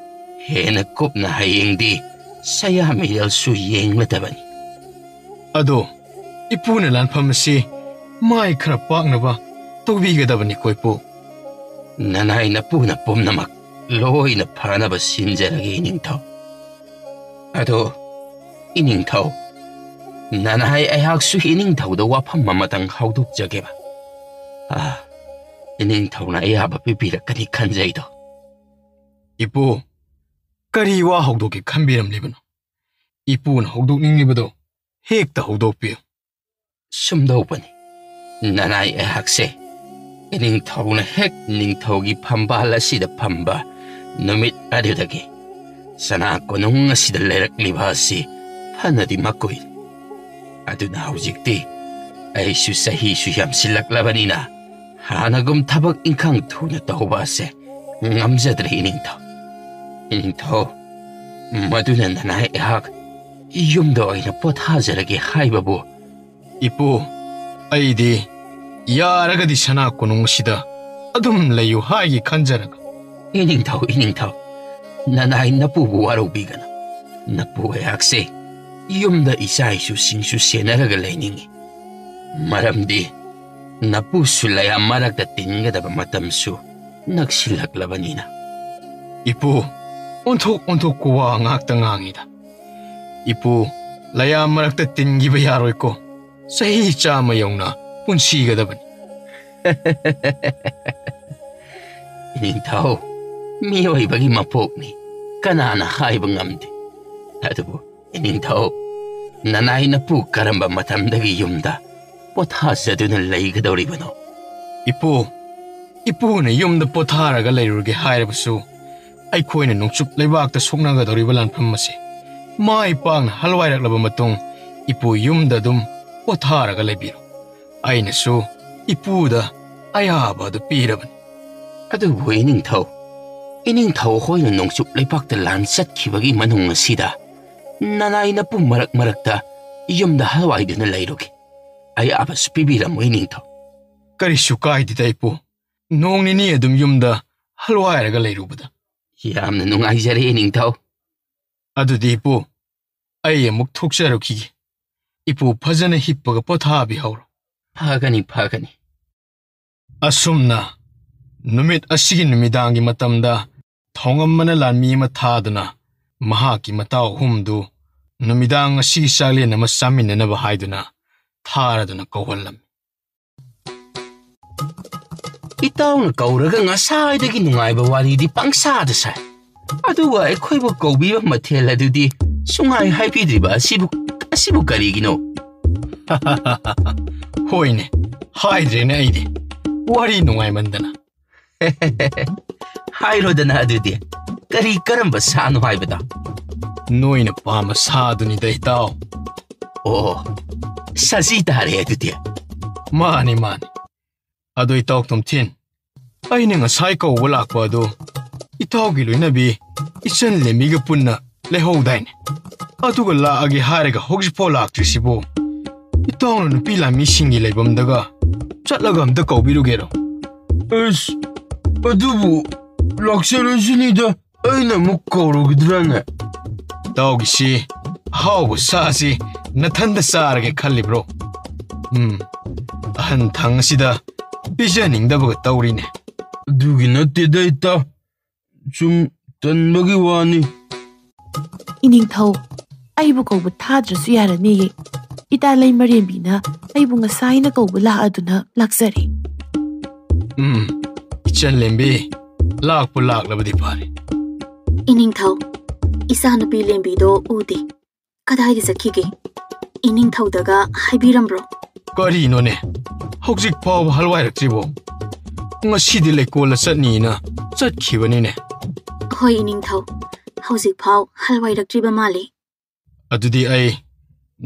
ꯍꯦꯟꯅ ꯀꯨꯞꯅ ꯍꯌꯦꯡꯗꯤ ꯁꯌꯥ ꯃꯤꯔꯦꯜꯁꯨ ꯌꯦꯡꯂꯗꯕꯅꯤ. ꯑꯗꯣ ꯏꯄꯨꯅ ꯂꯥꯟꯐꯝ ꯑꯁꯤ ꯃꯥꯏ ꯈꯔ ꯄꯥꯛꯅꯕ ꯇꯧꯕꯤꯒꯗꯕꯅꯤꯀꯣ ꯏꯄꯨ. ꯅꯅꯥꯏ ꯅꯄꯨꯅ ꯄꯨꯝꯅꯃꯛ ꯂꯣꯏꯅ ꯐꯅꯕ ꯁꯤꯟꯖꯔꯒꯦ ꯏꯅꯤꯡꯊꯧ. ꯑꯗꯣ ꯏꯅꯤꯡꯊꯧ, ꯅꯅꯥꯏ ꯑꯩꯍꯥꯛꯁꯨ ꯏꯅꯤꯡꯊꯧꯗ ꯋꯥꯐꯝ ꯑꯃꯇꯪ ꯍꯧꯗꯣꯛꯆꯒꯦꯕ. ꯏꯅꯤꯡꯊꯧꯅ ꯑꯌꯥꯕ ꯄꯤꯕꯤꯔꯛꯀꯅꯤ ꯈꯟꯖꯩꯗꯣ. ꯏꯄꯨ, ꯀꯔꯤ ꯋꯥ ꯍꯧꯗꯣꯛꯀꯦ ꯈꯟꯕꯤꯔꯝꯂꯤꯕꯅꯣ? ꯏꯄꯨꯅ ꯍꯧꯗꯣꯛꯅꯤꯡꯂꯤꯕꯗꯣ ꯍꯦꯛꯇ ꯍꯧꯗꯣꯛꯄꯤꯌꯨ. ꯁꯨꯝꯗꯧꯕꯅꯤ. ꯅꯅꯥꯏ ꯑꯩꯍꯥꯛꯁꯦ ꯏꯅꯤꯡꯊꯧꯅ ꯍꯦꯛ ꯅꯤꯡꯊꯧꯒꯤ ꯐꯝꯕꯥꯜ ꯑꯁꯤꯗ ꯐꯝꯕ ꯅꯨꯃꯤꯠ ꯑꯗꯨꯗꯒꯤ ꯁꯅꯥ ꯀꯣꯅꯨꯡ ꯑꯁꯤꯗ ꯂꯩꯔꯛꯂꯤꯕ ꯑꯁꯤ ꯐꯅꯗꯤ ꯃꯀꯨꯏꯔꯦ. ꯑꯗꯨꯅ ꯍꯧꯖꯤꯛꯇꯤ ꯑꯩꯁꯨ ꯆꯍꯤꯁꯨ ꯌꯥꯝꯁꯤꯜꯂꯛꯂꯕꯅꯤꯅ ꯍꯥꯟꯅꯒꯨꯝ ꯊꯕꯛ ꯏꯪꯈꯥꯡ ꯊꯨꯅ ꯇꯧꯕ ꯑꯁꯦ ꯉꯝꯖꯗ꯭ꯔꯦ ꯏꯅꯤꯡꯊꯧ. ꯏꯅꯤꯡꯊꯧ, ꯃꯗꯨꯅ ꯅꯅꯥꯏ ꯑꯩꯍꯥꯛ ꯌꯨꯝꯗ ꯑꯣꯏꯅ ꯄꯣꯊꯥꯖꯔꯒꯦ ꯍꯥꯏꯕꯕꯨ. ꯏꯄꯨ, ꯑꯩꯗꯤ ꯌꯥꯔꯒꯗꯤ ꯁꯅꯥ ꯀꯣꯅꯨꯡ ꯑꯁꯤꯗ ꯑꯗꯨꯝ ꯂꯩꯌꯨ ꯍꯥꯏꯒꯦ ꯈꯟꯖꯔꯒ. ꯏꯅꯤꯡꯊꯧ, ꯅꯅꯥꯏ ꯅꯄꯨꯕꯨ ꯋꯥꯔꯧꯕꯤꯒꯅꯨ. ꯅꯄꯨ ꯑꯩꯍꯥꯛꯁꯦ ꯌꯨꯝꯗ ꯏꯆꯥ ꯏꯁꯨꯁꯤꯡꯁꯨ ꯁꯦꯟꯅꯔꯒ ꯂꯩꯅꯤꯡꯉꯤ. ꯃꯔꯝꯗꯤ ꯅꯄꯨꯁꯨ ꯂꯌꯥꯝ ꯃꯔꯛꯇ ꯇꯤꯟꯒꯗꯕ ꯃꯇꯝꯁꯨ ꯅꯛꯁꯤꯜꯂꯛꯂꯕꯅꯤꯅ. ꯏꯄꯨ, ꯑꯣꯟꯊꯣꯛꯄ ꯋꯥ ꯉꯥꯛꯇ ꯉꯥꯡꯉꯤꯗ. ꯏꯄꯨ, ꯂꯌꯥꯝ ꯃꯔꯛꯇ ꯇꯤꯟꯈꯤꯕ ꯌꯥꯔꯣꯏꯀꯣ. ꯆꯍꯤ 100 ꯌꯧꯅ ꯄꯨꯟꯁꯤꯒꯗꯕꯅꯤ. ꯏꯅꯤꯡꯊꯧ, ꯃꯤꯑꯣꯏꯕꯒꯤ ꯃꯄꯣꯛꯅꯤ, ꯀꯅꯥꯅ ꯍꯥꯏꯕ ꯉꯝꯗꯦ. ꯑꯗꯨꯕꯨ ꯏꯅꯤꯡꯊꯧ, ꯅꯅꯥꯏ ꯅꯄꯨ ꯀꯔꯝꯕ ꯃꯇꯝꯗꯒꯤ ꯌꯨꯝꯗ ꯄꯣꯊꯥꯖꯗꯨꯅ ꯂꯩꯒꯗꯧꯔꯤꯕꯅꯣ? ꯏꯄꯨꯅ ꯌꯨꯝꯗ ꯄꯣꯊꯥꯔꯒ ꯂꯩꯔꯨꯔꯒꯦ ꯍꯥꯏꯔꯕꯁꯨ ꯑꯩꯈꯣꯏꯅ ꯅꯣꯡꯆꯨꯞ ꯂꯩꯕꯥꯛꯇ ꯁꯣꯛꯅꯒꯗꯧꯔꯤꯕ ꯂꯥꯟꯐꯝ ꯑꯁꯤ ꯃꯥꯏ ꯄꯥꯛꯅ ꯍꯜꯋꯥꯏꯔꯛꯂꯕ ꯃꯇꯨꯡ ꯏꯄꯨ ꯌꯨꯝꯗ ꯑꯗꯨꯝ ꯄꯣꯊꯥꯔꯒ ꯂꯩꯕꯤꯔꯣ ꯑꯩꯅꯁꯨ ꯏꯄꯨꯗ ꯑꯌꯥꯕ ꯑꯗꯨ ꯄꯤꯔꯕꯅꯤ ꯑꯗꯨꯕꯨ ꯏꯅꯤꯡꯊꯧ ꯍꯣꯏꯅ ꯅꯣꯡꯆꯨꯞ ꯂꯩꯕꯥꯛꯇ ꯂꯥꯟ ꯆꯠꯈꯤꯕꯒꯤ ꯃꯅꯨꯡ ꯑꯁꯤꯗ ꯅꯅꯥꯏ ꯅꯄꯨ ꯃꯔꯛꯇ ꯌꯨꯝꯗ ꯍꯜꯋꯥꯏꯗꯨꯅ ꯂꯩꯔꯨꯒꯦ ꯑꯌꯥꯕꯁꯨ ꯄꯤꯕꯤꯔꯝꯃꯣ ꯏꯅꯤꯡꯊꯧ ꯀꯔꯤꯁꯨ ꯀꯥꯏꯗꯦꯗ ꯏꯄꯨ ꯅꯣꯡ ꯅꯤꯅꯤ ꯑꯗꯨꯝ ꯌꯨꯝꯗ ꯍꯜꯋꯥꯏꯔꯒ ꯂꯩꯔꯨꯕꯗ ꯌꯥꯝꯅ ꯅꯨꯡꯉꯥꯏꯖꯔꯦ ꯏꯅꯤꯡꯊꯧ ꯑꯗꯨꯗꯤ ꯏꯄꯨ ꯑꯩ ꯑꯃꯨꯛ ꯊꯣꯛꯆꯔꯛꯈꯤꯒꯦ ꯏꯄꯨ ꯐꯖꯅ ꯍꯤꯞꯄꯒ ꯄꯣꯊꯥꯕꯤꯍꯧꯔꯣ ꯐꯒꯅꯤ ꯑꯁꯨꯝꯅ ꯅꯨꯃꯤꯠ ꯑꯁꯤꯒꯤ ꯅꯨꯃꯤꯗꯥꯡꯒꯤ ꯃꯇꯝꯗ ꯊꯧꯉꯝꯕꯅ ꯂꯥꯟꯃꯤ ꯑꯃ ꯊꯥꯗꯨꯅ ꯃꯍꯥꯛꯀꯤ ꯃꯇꯥꯎ ꯑꯍꯨꯝꯗꯨ ꯅꯨꯃꯤꯗꯥꯡ ꯑꯁꯤꯒꯤ ꯆꯥꯛꯂꯦꯟ ꯑꯃ ꯆꯥꯃꯤꯟꯅꯅꯕ ꯍꯥꯏꯗꯨꯅ ꯊꯥꯔꯗꯨꯅ ꯀꯧꯍꯜꯂꯝꯃꯤ ꯏꯇꯥꯎꯅ ꯀꯧꯔꯒ ꯉꯁꯥꯏꯗꯒꯤ ꯅꯨꯡꯉꯥꯏꯕ ꯋꯥꯔꯤꯗꯤ ꯄꯪꯁꯥꯗ ꯁꯥꯏ ꯑꯗꯨꯒ ꯑꯩꯈꯣꯏꯕꯨ ꯀꯧꯕꯤꯕ ꯃꯊꯦꯜ ꯑꯗꯨꯗꯤ ꯁꯨꯡꯍꯥꯏ ꯍꯥꯏꯕꯤꯗ꯭ꯔꯤꯕ ꯑꯁꯤꯕꯨ ꯀꯔꯤꯒꯤꯅꯣ ꯍꯣꯏꯅꯦ ꯍꯥꯏꯗ꯭ꯔꯦꯅꯦ ꯑꯩꯗꯤ ꯋꯥꯔꯤ ꯅꯨꯡꯉꯥꯏꯃꯟꯗꯅ ꯍꯥꯏꯔꯣꯗꯅ ꯑꯗꯨꯗꯤ ꯀꯔꯝꯕ ꯁꯥꯅꯣ ꯍꯥꯏꯕꯗ ꯅꯣꯏꯅ ꯄꯥꯝꯕ ꯁꯥꯗꯨꯅꯤꯗ ꯏꯇꯥꯎ ꯑꯣ ꯁꯖꯤ ꯇꯥꯔꯦ ꯑꯗꯨꯗꯤ ꯃꯥꯅꯤ ꯑꯗꯣ ꯏꯇꯥꯎ ꯇꯣꯝꯊꯤꯟ ꯑꯩꯅ ꯉꯁꯥꯏ ꯀꯧꯕ ꯂꯥꯛꯄ ꯑꯗꯣ ꯏꯇꯥꯎꯒꯤ ꯂꯣꯏꯅꯕꯤ ꯏꯆꯟ ꯂꯦꯝꯕꯤꯒ ꯄꯨꯟꯅ ꯂꯩꯍꯧꯗꯥꯏꯅꯦ ꯑꯗꯨꯒ ꯂꯥꯛꯑꯒꯦ ꯍꯥꯏꯔꯒ ꯍꯧꯖꯤꯛꯐꯥꯎ ꯂꯥꯛꯇ꯭ꯔꯤꯁꯤꯕꯨ ꯏꯇꯥꯎꯅ ꯅꯨꯄꯤ ꯂꯥꯟꯃꯤꯁꯤꯡꯒꯤ ꯂꯩꯐꯝꯗꯒ ꯆꯠꯂꯒ ꯑꯝꯇ ꯀꯧꯕꯤꯔꯨꯒꯦꯔꯣ ꯑꯁ ꯑꯗꯨꯕꯨ ꯂꯥꯛꯆꯔꯁꯤꯅꯤꯗ ꯑꯩꯅ ꯑꯃꯨꯛ ꯀꯧꯔꯨꯒꯗ꯭ꯔꯥꯅꯦ ꯏꯇꯥꯎꯒꯤꯁꯤ ꯑꯍꯥꯎꯕ ꯁꯥꯁꯤ ꯅꯊꯟꯗ ꯆꯥꯔꯒꯦ ꯈꯜꯂꯤꯕ꯭ꯔꯣ ꯑꯍꯟ ꯊꯪ ꯑꯁꯤꯗ ꯄꯤꯖꯅꯤꯡꯗꯕꯒ ꯇꯧꯔꯤꯅꯦ ꯑꯗꯨꯒꯤ ꯅꯠꯇꯦꯗ ꯏꯇꯥꯎ ꯁꯨꯝ ꯇꯟꯕꯒꯤ ꯋꯥꯅꯤ ꯏꯅꯤꯡꯊꯧ ꯑꯩꯕꯨ ꯀꯧꯕ ꯊꯥꯗ꯭ꯔꯁꯨ ꯌꯥꯔꯅꯤꯌꯦ ꯏꯇꯥ ꯂꯩꯃꯔꯦꯝꯕꯤꯅ ꯑꯩꯕꯨ ꯉꯁꯥꯏꯅ ꯀꯧꯕ ꯂꯥꯛꯑꯗꯨꯅ ꯂꯥꯛꯆꯔꯦ ꯏꯆꯟ ꯂꯦꯝꯕꯤ ꯂꯥꯛꯄꯨ ꯂꯥꯛꯂꯕꯗꯤ ꯐꯔꯦ ꯏꯅꯤꯡꯊꯧ ꯏꯆꯥꯅꯨꯄꯤ ꯂꯦꯝꯕꯤꯗꯣ ꯎꯗꯦ ꯀꯗꯥꯏꯗ ꯆꯠꯈꯤꯒꯦ ꯏꯅꯤꯡꯊꯧꯗꯒ ꯍꯥꯏꯕꯤꯔꯝꯕ꯭ꯔꯣ ꯀꯔꯤꯅꯣꯅꯦ ꯍꯧꯖꯤꯛ ꯐꯥꯎꯕ ꯍꯜꯋꯥꯏꯔꯛꯇ꯭ꯔꯤꯕꯣ ꯉꯁꯤꯗꯤ ꯂꯩꯀꯣꯜꯗ ꯆꯠꯅꯤꯅ ꯆꯠꯈꯤꯕꯅꯤꯅꯦ ꯍꯣꯏ ꯏꯅꯤꯡꯊꯧ ꯍꯧꯖꯤꯛꯐꯥꯎ ꯍꯜꯋꯥꯏꯔꯛꯇ꯭ꯔꯤꯕ ꯃꯥꯜꯂꯤ ꯑꯗꯨꯗꯤ ꯑꯩ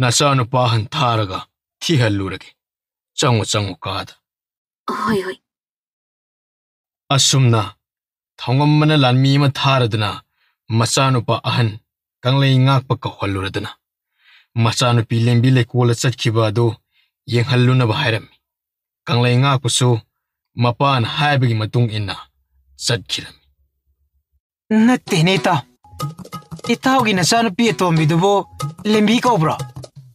ꯅꯆꯥꯅꯨꯄꯥ ꯊꯥꯔꯒ ꯊꯤꯍꯜꯂꯨꯔꯒꯦ ꯆꯪꯉꯨ ꯀꯥꯗ ꯍꯣꯏ ꯑꯁꯨꯝꯅ ꯊꯧꯉꯝꯕꯅ ꯂꯥꯟꯃꯤ ꯑꯃ ꯊꯥꯔꯗꯨꯅ ꯃꯆꯥꯅꯨꯄꯥ ꯑꯍꯟ ꯀꯪꯂꯩ ꯉꯥꯛꯄ ꯀꯧꯍꯜꯂꯨꯔꯗꯨꯅ ꯃꯆꯥꯅꯨꯄꯤ ꯂꯦꯝꯕꯤ ꯂꯩꯀꯣꯜꯗ ꯆꯠꯈꯤꯕ ꯑꯗꯨ ꯌꯦꯡꯍꯜꯂꯨꯅꯕ ꯍꯥꯏꯔꯝꯃꯤ ꯀꯪꯂꯩ ꯉꯥꯛꯄꯁꯨ ꯃꯄꯥꯅ ꯍꯥꯏꯕꯒꯤ ꯃꯇꯨꯡ ꯏꯟꯅ ꯆꯠꯈꯤꯔꯝꯃꯤ ꯅꯠꯇꯦꯅꯦ ꯏꯇꯥꯎꯒꯤ ꯅꯆꯥꯅꯨꯄꯤ ꯑꯇꯣꯝꯕꯤꯗꯨꯕꯨ ꯂꯦꯝꯕꯤ ꯀꯧꯕ꯭ꯔꯣ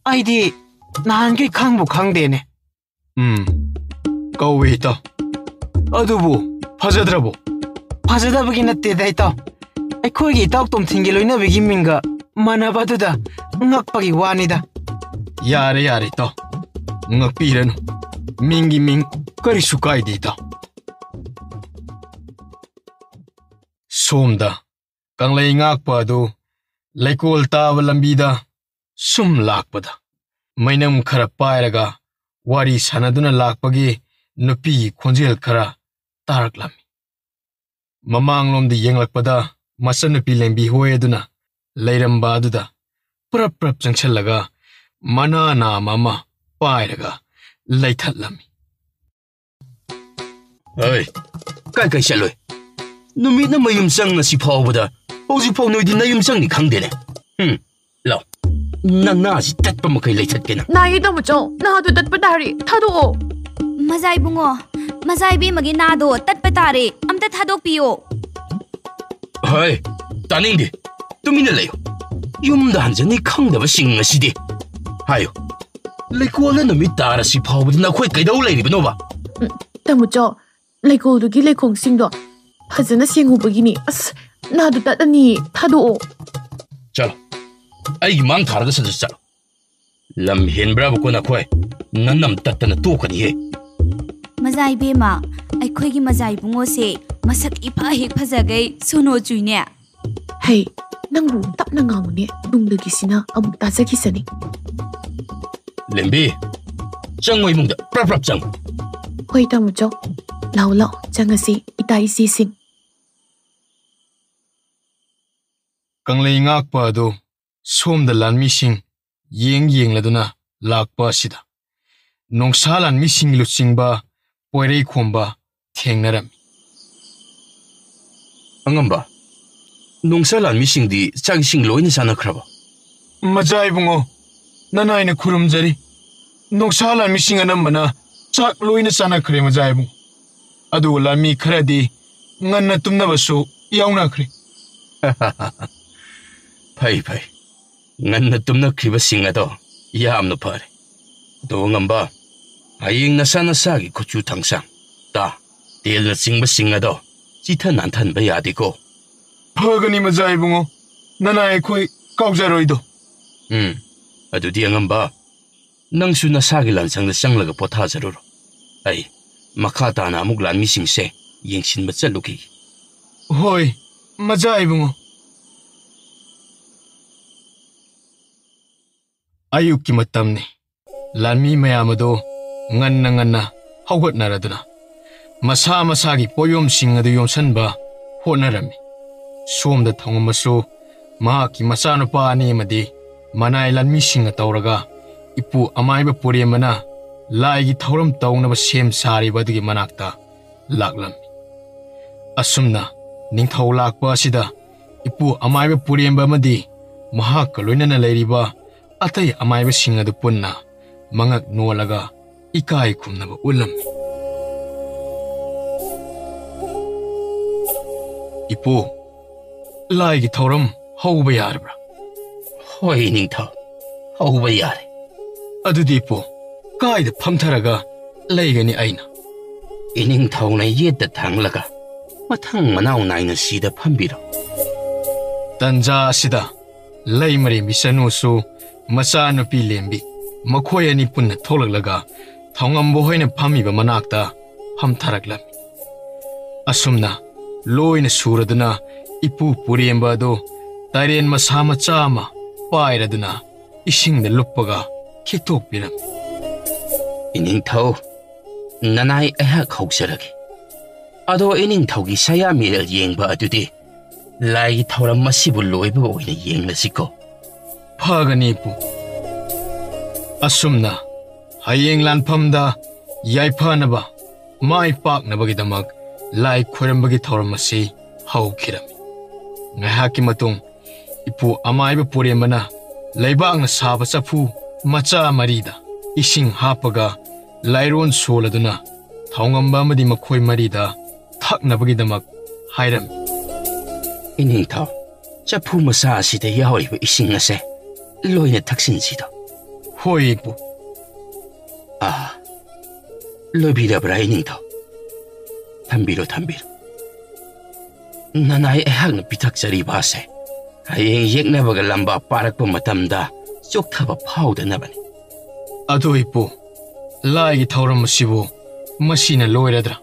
ꯑꯩꯗꯤ ꯅꯍꯥꯟꯈꯩ ꯈꯪꯕꯨ ꯈꯪꯗꯦꯅꯦ ꯀꯧꯋꯦ ꯏꯇꯥꯎ ꯑꯗꯨꯕꯨ ꯐꯖꯗ꯭ꯔꯕꯣ ꯐꯖꯗꯕꯒꯤ ꯅꯠꯇꯦꯗ ꯏꯇꯥꯎ ꯑꯩꯈꯣꯏꯒꯤ ꯏꯇꯥꯎ ꯇꯣꯝꯊꯤꯟꯒꯤ ꯂꯣꯏꯅꯕꯤꯒꯤ ꯃꯤꯡꯒ ꯃꯥꯟꯅꯕꯗꯨꯗ ꯉꯛꯄꯒꯤ ꯋꯥꯅꯤꯗ ꯌꯥꯔꯦ ꯏꯇꯥꯎ ꯉꯛꯄꯤꯔꯅꯨ ꯃꯤꯡꯒꯤ ꯃꯤꯡ ꯀꯔꯤꯁꯨ ꯀꯥꯏꯗꯦ ꯏꯇꯥꯎ ꯁꯣꯝꯗ ꯀꯪꯂꯩ ꯉꯥꯛꯄ ꯑꯗꯨ ꯂꯩꯀꯣꯜ ꯇꯥꯕ ꯂꯝꯕꯤꯗ ꯁꯨꯝ ꯂꯥꯛꯄꯗ ꯃꯩꯅꯝ ꯈꯔ ꯄꯥꯏꯔꯒ ꯋꯥꯔꯤ ꯁꯥꯟꯅꯗꯨꯅ ꯂꯥꯛꯄꯒꯤ ꯅꯨꯄꯤꯒꯤ ꯈꯣꯟꯖꯦꯜ ꯈꯔ ꯇꯥꯔꯛꯂꯝꯃꯤ ꯃꯃꯥꯡꯂꯣꯝꯗ ꯌꯦꯡꯂꯛꯄꯗ ꯃꯆꯟꯅꯨꯄꯤ ꯂꯦꯝꯕꯤ ꯍꯣꯏ ꯑꯗꯨꯅ ꯂꯩꯔꯝꯕ ꯑꯗꯨꯗ ꯄꯨꯔꯞ ꯆꯪꯁꯜꯂꯒ ꯃꯅꯥ ꯅꯥꯝ ꯑꯃ ꯄꯥꯏꯔꯒ ꯂꯩꯊꯠꯂꯝꯃꯤ ꯍꯣꯏ ꯀꯥꯏ ꯆꯠꯂꯣꯏ ꯅꯨꯃꯤꯠꯅ ꯃꯌꯨꯝ ꯆꯪꯉꯁꯤ ꯐꯥꯎꯕꯗ ꯍꯧꯖꯤꯛꯐꯥꯎ ꯅꯣꯏꯗꯤ ꯅꯌꯨꯝ ꯆꯪꯅꯤ ꯈꯪꯗꯦꯅꯦ ꯂꯥꯎ ꯅꯪꯅꯥꯁꯤ ꯇꯠꯄ ꯃꯈꯩ ꯂꯩꯊꯠꯀꯦꯅ ꯅꯥꯌꯦ ꯇꯥꯃꯣꯆꯧ ꯅꯥꯗꯣ ꯇꯠꯄ ꯇꯥꯔꯦ ꯊꯥꯗꯣꯛꯑꯣ ꯃꯖꯥ ꯏꯕꯨꯡꯉꯣ ꯃꯖꯥ ꯏꯕꯦꯝꯃꯒꯤ ꯅꯥꯗꯣ ꯇꯠꯄ ꯇꯥꯔꯦ ꯑꯝꯇ ꯊꯥꯗꯣꯛꯄꯤꯌꯣ ꯍꯣꯏ ꯇꯥꯅꯤꯡꯗꯦ ꯇꯨꯃꯤꯟꯅ ꯂꯩꯌꯨ ꯌꯨꯝꯗ ꯍꯟꯖꯅꯤ ꯈꯪꯗꯕꯁꯤꯡ ꯑꯁꯤꯗꯤ ꯍꯥꯏꯌꯨ ꯂꯩꯀꯣꯜꯗ ꯅꯨꯃꯤꯠ ꯇꯥꯔꯁꯤ ꯐꯥꯎꯕꯗ ꯅꯈꯣꯏ ꯀꯩꯗꯧ ꯂꯩꯔꯤꯕꯅꯣꯕ ꯇꯥꯃꯣꯆꯧ ꯂꯩꯀꯣꯜꯗꯨꯒꯤ ꯂꯩꯈꯣꯡꯁꯤꯡꯗꯣ ꯐꯖꯅ ꯁꯦꯡꯉꯨꯕꯒꯤꯅꯤ ꯑꯁ ꯅꯥꯗꯣ ꯇꯠꯂꯅꯤ ꯊꯥꯗꯣꯛꯑꯣ ꯆꯠꯂꯣ ꯑꯩꯒꯤ ꯃꯥꯡ ꯊꯥꯔꯒ ꯆꯠꯂꯣ ꯂꯝ ꯍꯦꯟꯕ꯭ꯔꯥꯕꯀꯣ ꯅꯈꯣꯏ ꯅꯅꯝ ꯇꯠꯇꯅ ꯇꯣꯛꯀꯅꯤꯍꯦ ꯃꯖꯥ ꯏꯕꯦꯝꯃ ꯑꯩꯈꯣꯏꯒꯤ ꯃꯖꯥ ꯏꯕꯨꯡꯉꯣꯁꯦ ꯃꯁꯛ ꯏꯐ ꯍꯦꯛ ꯐꯖꯒꯩ ꯁꯣꯅꯣ ꯆꯨꯏꯅꯦ ꯍꯩ ꯅꯪꯕꯨ ꯇꯞꯅ ꯉꯥꯡꯉꯨꯅꯦ ꯇꯨꯡꯗꯒꯤꯁꯤꯅ ꯑꯃꯨꯛ ꯇꯥꯖꯈꯤꯁꯅꯤ ꯂꯦꯝꯕꯤ ꯆꯪꯉꯣ ꯏꯃꯨꯡꯗ ꯄ꯭ꯔꯞ ꯆꯪꯉꯣ ꯍꯣꯏ ꯇꯥꯃꯣꯆꯧ ꯂꯥꯛꯑꯣ ꯆꯪꯉꯁꯤ ꯏꯇꯥ ꯏꯆꯦꯁꯤꯡ ꯀꯪꯂꯩ ꯉꯥꯛꯄ ꯑꯗꯨ ꯁꯣꯝꯗ ꯂꯥꯟꯃꯤꯁꯤꯡ ꯌꯦꯡꯂꯗꯨꯅ ꯂꯥꯛꯄ ꯑꯁꯤꯗ ꯅꯣꯡꯁꯥ ꯂꯥꯟꯃꯤꯁꯤꯡꯒꯤ ꯂꯨꯆꯤꯡꯕ ꯄꯣꯏꯔꯩ ꯈꯣꯝꯕ ꯊꯦꯡꯅꯔꯝꯃꯤ꯫ ꯑꯉꯝꯕ, ꯅꯣꯡꯁꯥ ꯂꯥꯟꯃꯤꯁꯤꯡꯗꯤ ꯆꯥꯛ ꯏꯁꯤꯡ ꯂꯣꯏꯅ ꯆꯥꯅꯈ꯭ꯔꯕ? ꯃꯆꯥ ꯏꯕꯨꯡꯉꯣ, ꯅꯅꯥꯏꯅ ꯈꯨꯔꯨꯝꯖꯔꯤ꯫ ꯅꯣꯡꯁꯥ ꯂꯥꯟꯃꯤꯁꯤꯡ ꯑꯅꯝꯕꯅ ꯆꯥꯛ ꯂꯣꯏꯅ ꯆꯥꯅꯈ꯭ꯔꯦ ꯃꯆꯥ ꯏꯕꯨꯡꯉꯣ꯫ ꯑꯗꯨꯒ ꯂꯥꯟꯃꯤ ꯈꯔꯗꯤ ꯉꯟꯅ ꯇꯨꯝꯅꯕꯁꯨ ꯌꯥꯎꯅꯈ꯭ꯔꯦ꯫ ꯐꯩ ꯐꯩ, ꯉꯟꯅ ꯇꯨꯝꯅꯈ꯭ꯔꯤꯕꯁꯤꯡ ꯑꯗꯣ ꯌꯥꯝꯅ ꯐꯔꯦ꯫ ꯑꯗꯣ ꯑꯉꯝꯕ, ꯍꯌꯦꯡ ꯅꯁꯥ ꯅꯁꯥꯒꯤ ꯈꯨꯠꯆꯨ ꯊꯥꯡꯁꯥꯡ, ꯇꯥ, ꯇꯦꯜꯅꯆꯤꯡꯕꯁꯤꯡ ꯑꯗꯣ ꯆꯤꯊ ꯅꯥꯟꯊꯍꯟꯕ ꯌꯥꯗꯦꯀꯣ꯫ ꯐꯒꯅꯤ ꯃꯆꯥ ꯏꯕꯨꯡꯉꯣ, ꯅꯅꯥꯏ ꯑꯩꯈꯣꯏ ꯀꯥꯎꯖꯔꯣꯏꯗꯣ꯫ ꯑꯗꯨꯗꯤ ꯑꯉꯝꯕ, ꯅꯪꯁꯨ ꯅꯁꯥꯒꯤ ꯂꯥꯟꯁꯪꯗ ꯆꯪꯂꯒ ꯄꯣꯊꯥꯖꯔꯨꯔꯣ꯫ ꯑꯩ ꯃꯈꯥ ꯇꯥꯅ ꯑꯃꯨꯛ ꯂꯥꯟꯃꯤꯁꯤꯡꯁꯦ ꯌꯦꯡꯁꯤꯟꯕ ꯆꯠꯂꯨꯈꯤꯒꯦ꯫ ꯍꯣꯏ ꯃꯆꯥ ꯏꯕꯨꯡꯉꯣ꯫ ꯑꯌꯨꯛꯀꯤ ꯃꯇꯝꯅꯤ꯫ ꯂꯥꯟꯃꯤ ꯃꯌꯥꯝ ꯑꯗꯨ ꯉꯟꯅ ꯍꯧꯒꯠꯅꯔꯗꯨꯅ ꯃꯁꯥ ꯃꯁꯥꯒꯤ ꯄꯣꯠꯌꯣꯝꯁꯤꯡ ꯑꯗꯨ ꯌꯣꯝꯁꯟꯕ ꯍꯣꯠꯅꯔꯝꯃꯤ꯫ ꯁꯣꯝꯗ ꯊꯧꯉꯝꯕꯁꯨ ꯃꯍꯥꯛꯀꯤ ꯃꯆꯥꯅꯨꯄꯥ ꯑꯅꯤ ꯑꯃꯗꯤ ꯃꯅꯥꯏ ꯂꯥꯟꯃꯤꯁꯤꯡꯒ ꯇꯧꯔꯒ ꯏꯄꯨ ꯑꯃꯥꯏꯕ ꯄꯨꯔꯦꯝꯕꯅ ꯂꯥꯏꯒꯤ ꯊꯧꯔꯝ ꯇꯧꯅꯕ ꯁꯦꯝ ꯁꯥꯔꯤꯕ ꯑꯗꯨꯒꯤ ꯃꯅꯥꯛꯇ ꯂꯥꯛꯂꯝꯃꯤ꯫ ꯑꯁꯨꯝꯅ ꯅꯤꯡꯊꯧ ꯂꯥꯛꯄ ꯑꯁꯤꯗ ꯏꯄꯨ ꯑꯃꯥꯏꯕ ꯄꯨꯔꯦꯝꯕ ꯑꯃꯗꯤ ꯃꯍꯥꯛꯀ ꯂꯣꯏꯅꯅ ꯂꯩꯔꯤꯕ ꯑꯇꯩ ꯑꯃꯥꯏꯕꯁꯤꯡ ꯑꯗꯨ ꯄꯨꯟꯅ ꯃꯉꯛ ꯅꯣꯜꯂꯒ ꯏꯀꯥꯏ ꯈꯨꯝꯅꯕ ꯎꯠꯂꯝꯃꯤ꯫ ꯏꯄꯨ, ꯂꯥꯏꯒꯤ ꯊꯧꯔꯝ ꯍꯧꯕ ꯌꯥꯔꯕ꯭ꯔꯥ? ꯍꯣꯏ ꯅꯤꯡꯊꯧ, ꯍꯧꯕ ꯌꯥꯔꯦ꯫ ꯑꯗꯨꯗꯤ ꯏꯄꯨ, ꯀꯥꯏꯗ ꯐꯝꯊꯔꯒ ꯂꯩꯒꯅꯤ ꯑꯩꯅ? ꯏꯅꯤꯡꯊꯧꯅ ꯌꯦꯠꯇ ꯊꯥꯡꯂꯒ ꯃꯊꯪ ꯃꯅꯥꯎ ꯅꯥꯏꯅ ꯁꯤꯗ ꯐꯝꯕꯤꯔꯣ꯫ ꯇꯟꯖꯥ ꯑꯁꯤꯗ ꯂꯩꯃꯔꯦꯝꯕꯤ ꯆꯅꯨꯁꯨ ꯃꯆꯥꯅꯨꯄꯤ ꯂꯦꯝꯕꯤ ꯃꯈꯣꯏ ꯑꯅꯤ ꯄꯨꯟꯅ ꯊꯣꯛꯂꯛꯂꯒ ꯊꯧꯉꯝꯕ ꯍꯣꯏꯅ ꯐꯝꯃꯤꯕ ꯃꯅꯥꯛꯇ ꯐꯝꯊꯔꯛꯂꯝꯃꯤ꯫ ꯑꯁꯨꯝꯅ ꯂꯣꯏꯅ ꯁꯨꯔꯗꯨꯅ ꯏꯄꯨ ꯄꯨꯔꯦꯝꯕ ꯑꯗꯨ ꯇꯥꯏꯔꯦꯟ ꯃꯁꯥ ꯃꯆꯥ ꯑꯃ ꯄꯥꯏꯔꯗꯨꯅ ꯏꯁꯤꯡꯗ ꯂꯨꯞꯄꯒ ꯈꯤꯛꯇꯣꯛꯄꯤꯔꯝꯃꯤ꯫ ꯏꯅꯤꯡꯊꯧ, ꯅꯅꯥꯏ ꯑꯩꯍꯥꯛ ꯍꯧꯖꯔꯒꯦ꯫ ꯑꯗꯣ ꯏꯅꯤꯡꯊꯧꯒꯤ ꯁꯌꯥ ꯃꯤꯔꯦꯜ ꯌꯦꯡꯕ ꯑꯗꯨꯗꯤ ꯂꯥꯏꯒꯤ ꯊꯧꯔꯝ ꯑꯁꯤꯕꯨ ꯂꯣꯏꯕ ꯑꯣꯏꯅ ꯌꯦꯡꯂꯁꯤꯀꯣ꯫ ꯐꯒꯅꯤ ꯏꯄꯨ꯫ ꯑꯁꯨꯝꯅ ꯍꯌꯦꯡ ꯂꯥꯟꯐꯝꯗ ꯌꯥꯏꯐꯅꯕ ꯃꯥꯏ ꯄꯥꯛꯅꯕꯒꯤꯗꯃꯛ ꯂꯥꯏ ꯈꯣꯏꯔꯝꯕꯒꯤ ꯊꯧꯔꯝ ꯑꯁꯤ ꯍꯧꯈꯤꯔꯝꯃꯤ꯫ ꯉꯥꯏꯍꯥꯛꯀꯤ ꯃꯇꯨꯡ ꯏꯄꯨ ꯑꯃꯥꯏꯕ ꯄꯨꯔꯦꯝꯕꯅ ꯂꯩꯕꯥꯛꯅ ꯁꯥꯕ ꯆꯐꯨ ꯃꯆꯥ ꯃꯔꯤꯗ ꯏꯁꯤꯡ ꯍꯥꯞꯄꯒ ꯂꯥꯏꯔꯣꯟ ꯁꯣꯜꯂꯗꯨꯅ ꯊꯧꯉꯝꯕ ꯑꯃꯗꯤ ꯃꯈꯣꯏ ꯃꯔꯤꯗ ꯊꯛꯅꯕꯒꯤꯗꯃꯛ ꯍꯥꯏꯔꯝꯃꯤ꯫ ꯏꯅꯤꯡꯊꯧ, ꯆꯐꯨ ꯃꯆꯥ ꯑꯁꯤꯗ ꯌꯥꯎꯔꯤꯕ ꯏꯁꯤꯡ ꯑꯁꯦ ꯂꯣꯏꯅ ꯊꯛꯆꯤꯟꯁꯤꯗꯣ꯫ ꯍꯣꯏ ꯏꯄꯨ꯫ ꯂꯣꯏꯕꯤꯔꯕ꯭ꯔꯥ ꯏꯅꯤꯡꯊꯧ? ꯊꯝꯕꯤꯔꯣ ꯊꯝꯕꯤꯔꯣ꯫ ꯅꯅꯥꯏ ꯑꯩꯍꯥꯛꯅ ꯄꯤꯊꯛꯆꯔꯤꯕ ꯑꯁꯦ ꯍꯌꯦꯡ ꯌꯦꯛꯅꯕꯒ ꯂꯝꯕꯥ ꯄꯥꯔꯛꯄ ꯃꯇꯝꯗ ꯆꯣꯛꯊꯕ ꯐꯥꯎꯗꯅꯕꯅꯤ꯫ ꯑꯗꯨ ꯏꯄꯨ, ꯂꯥꯏꯒꯤ ꯊꯧꯔꯝ ꯑꯁꯤꯕꯨ ꯃꯁꯤꯅ ꯂꯣꯏꯔꯗ꯭ꯔꯥ?